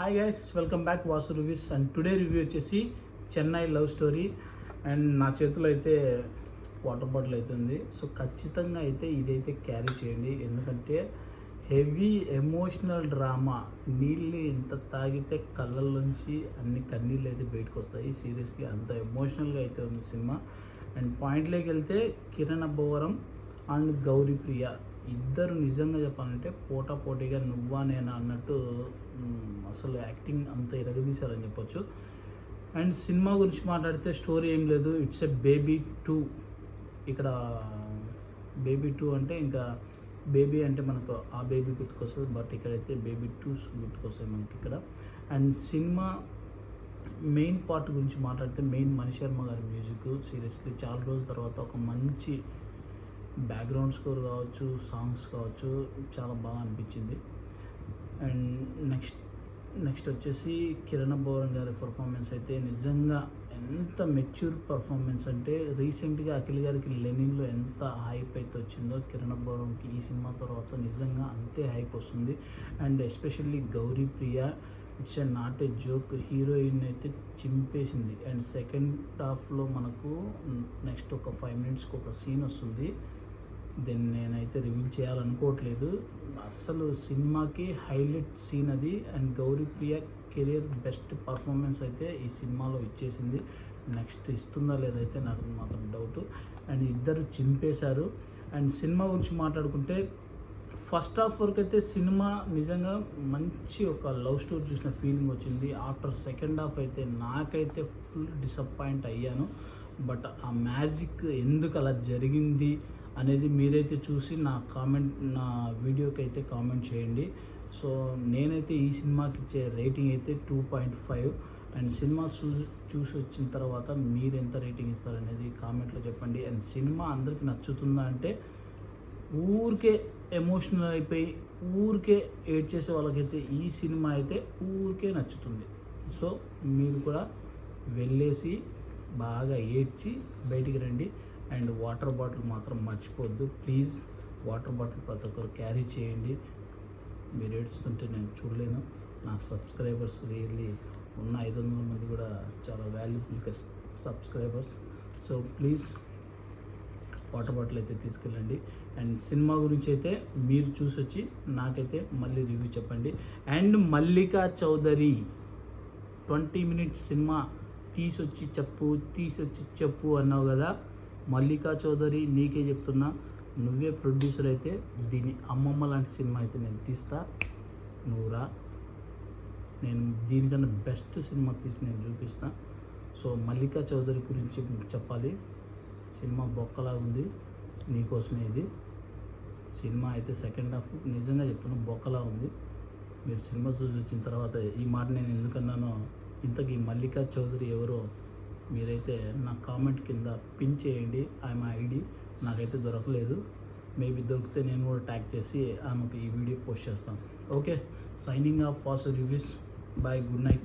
Hi guys, welcome back Vasu reviews. And today review వచ్చేసి Chennai love story. And నా చేతిలో అయితే వాటర్ బాటిల్ అయితే ఉంది. సో ఖచ్చితంగా అయితే ఇదైతే క్యారీ చేయండి, ఎందుకంటే హెవీ ఎమోషనల్ డ్రామా. నీళ్ళు ఇంత తాగితే కళ్ళల్లోంచి అన్ని కన్నీళ్ళు అయితే బయటకు వస్తాయి. సీరియస్లీ అంత ఎమోషనల్గా అయితే ఉంది సినిమా. అండ్ పాయింట్లోకి వెళ్తే కిరణ్ అబ్బవరం అండ్ గౌరీ ప్రియ ఇద్దరు నిజంగా చెప్పాలంటే పోటాపోటీగా నువ్వా నేనా అన్నట్టు అసలు యాక్టింగ్ అంత ఇరగదీశారని చెప్పొచ్చు. అండ్ సినిమా గురించి మాట్లాడితే స్టోరీ ఏం లేదు, ఇట్స్ ఎ బేబీ 2. ఇక్కడ బేబీ 2 అంటే ఇంకా బేబీ అంటే మనకు ఆ బేబీ గుర్తుకొస్తుంది, బట్ ఇక్కడైతే బేబీ 2 గుర్తుకొస్తాయి మనకి ఇక్కడ. అండ్ సినిమా మెయిన్ పార్ట్ గురించి మాట్లాడితే మెయిన్ మణిశర్మ గారి మ్యూజిక్. సీరియస్లీ చాలా రోజుల తర్వాత ఒక మంచి బ్యాక్గ్రౌండ్ స్కోర్ కావచ్చు, సాంగ్స్ కావచ్చు, చాలా బాగా అనిపించింది. అండ్ నెక్స్ట్ వచ్చేసి కిరణ్ అబ్బవరం గారి పర్ఫార్మెన్స్ అయితే నిజంగా ఎంత మెచ్యూర్ పర్ఫార్మెన్స్ అంటే రీసెంట్గా అఖిల్ గారికి లెనిన్లో ఎంత హైప్ అయితే వచ్చిందో కిరణ్ అబ్బవరంకి ఈ సినిమా తర్వాత నిజంగా అంతే హైప్ వస్తుంది. And especially Gauri Priya, it's a not a joke, heroine అయితే చింపేసింది. అండ్ సెకండ్ హాఫ్లో మనకు నెక్స్ట్ ఒక 5 minutesకి ఒక సీన్ వస్తుంది, దీన్ని నేనైతే రివీల్ చేయాలనుకోవట్లేదు. అసలు సినిమాకి హైలైట్ సీన్ అది. And Gauri Priya career best performance అయితే ఈ సినిమాలో ఇచ్చేసింది. నెక్స్ట్ ఇస్తుందా లేదైతే నాకు మాత్రం డౌట్. అండ్ ఇద్దరు చింపేశారు. అండ్ సినిమా గురించి మాట్లాడుకుంటే ఫస్ట్ హాఫ్ వరకు అయితే సినిమా నిజంగా మంచి ఒక లవ్ స్టోరీ చూసిన ఫీలింగ్ వచ్చింది. ఆఫ్టర్ సెకండ్ హాఫ్ అయితే నాకైతే ఫుల్ డిసప్పాయింట్ అయ్యాను. బట్ ఆ మ్యాజిక్ ఎందుకు అలా జరిగింది అనేది మీరైతే చూసి నా వీడియోకి అయితే కామెంట్ చేయండి. సో నేనైతే ఈ సినిమాకి ఇచ్చే రేటింగ్ అయితే 2.5. అండ్ సినిమా చూసి వచ్చిన తర్వాత మీరు ఎంత రేటింగ్ ఇస్తారనేది కామెంట్లో చెప్పండి. అండ్ సినిమా అందరికీ నచ్చుతుందా అంటే ఊరికే ఎమోషనల్ అయిపోయి ఊరికే ఏడ్ చేసే వాళ్ళకైతే ఈ సినిమా అయితే ఊరికే నచ్చుతుంది. సో మీరు కూడా వెళ్ళేసి బాగా ఏడ్చి బయటికి రండి. అండ్ వాటర్ బాటిల్ మాత్రం మర్చిపోవద్దు ప్లీజ్. వాటర్ బాటిల్ ప్రతి ఒక్కరు క్యారీ చేయండి. మీరు ఏడుస్తుంటే నేను చూడలేను. నా సబ్స్క్రైబర్స్ రియల్లీ ఉన్న 500 మంది కూడా చాలా valuable subscribers. So please water bottle అయితే తీసుకెళ్ళండి. అండ్ సినిమా గురించి అయితే మీరు చూసి వచ్చి నాకైతే మళ్ళీ రివ్యూ చెప్పండి. అండ్ మల్లికా చౌదరి 20 minutes సినిమా తీసొచ్చి చెప్పు అన్నావు కదా, మల్లికా చౌదరి నీకే చెప్తున్నా, నువ్వే ప్రొడ్యూసర్ అయితే దీని అమ్మమ్మ లాంటి సినిమా అయితే నేను తీస్తా, నువ్వు రా, నేను దీనికన్నా బెస్ట్ సినిమా తీసి నేను చూపిస్తా. సో మల్లికా చౌదరి గురించి చెప్పాలి. సినిమా బొక్కలా ఉంది, నీకోసమే ఇది. సినిమా అయితే సెకండ్ హాఫ్ నిజంగా చెప్తున్నా బొక్కలా ఉంది. మీరు సినిమా చూసి వచ్చిన తర్వాత ఈ మాట నేను ఎందుకన్నానో, ఇంతకీ మల్లికా చౌదరి ఎవరో మీరైతే నా కామెంట్ కింద పిన్ చేయండి. ఆమె ఐడి నాకైతే దొరకలేదు. మేబీ దొరికితే నేను కూడా ట్యాగ్ చేసి ఆమెకు ఈ వీడియో పోస్ట్ చేస్తాను. Okay, signing off Vasu reviews. Bye, good night.